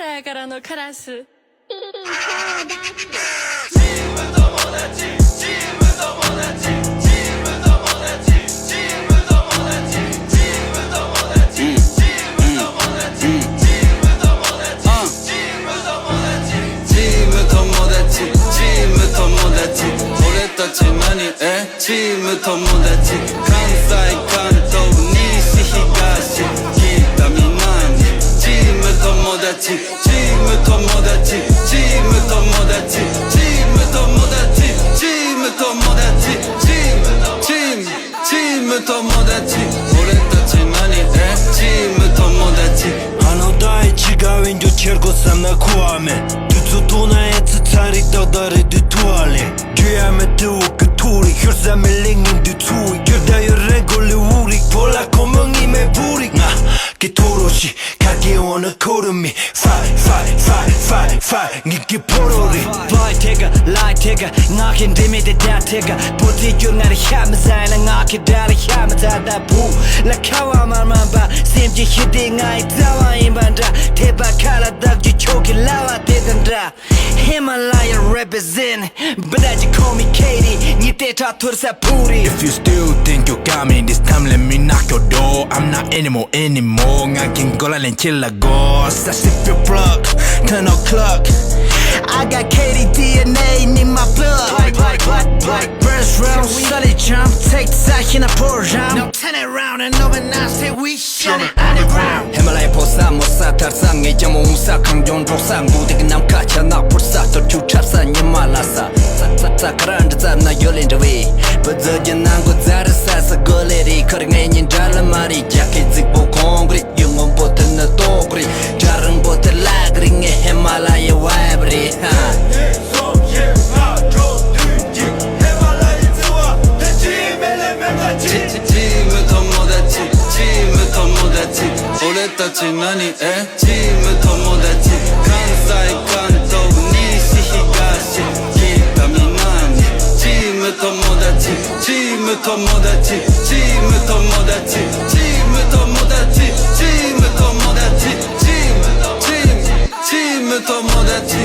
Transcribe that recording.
ラヤからのカラス。チーム友達関西関東西東北南チーム友達チーム友達チーム友達チーム友達チーム友達チーム友達俺たち何チーム友達하나다 지가 왠지 чер고 삼나 구하면 두두두나 애츠 차리 떠다리 두투알레 귀하면 두그 투리 혈삼을 랭인 두투이 결다열의 골리 우리 볼라 고멍이매 부리 나 기토로시 가게 오는 코르미 fight 니기 포로리 Fly 태가 light 태가 나긴 데미데 다 태가 보티 중아리 향사나 나기 다리 향사다 부 라카와 말만 봐 샘지 히딩아이 타와 임반다 대박 칼라닥지 초기 라와 대단다 Himalaya represent but I just call me Katie 니때 다 토르사 뿌리 If you still think you got me this time let me knock your door I'm not anymore 나긴 골라낸 킬라고 Sip your plug turn on clock I got Katie DNA in my blood Like burst round solid jump take the side in a pour jump Now turn it around and over now say we shut it underground Himalaya 포사 모사 달상의 점웅사 강존 조상 무대가 남카차 나 불사 또 주찹사 니말라사 사카란드 잡나 열린 저위 버저진 난고 자르사사 걸레리 거랭애인 잘라마리 자켓 직보 콩그리 영혼보다 너 또그리 자릉보다 라그링에 Himalaya vibe르俺たち何チーム友達関西関東西東北南チーム友達チーム友達チーム友達チーム友達チーム友達チーム友達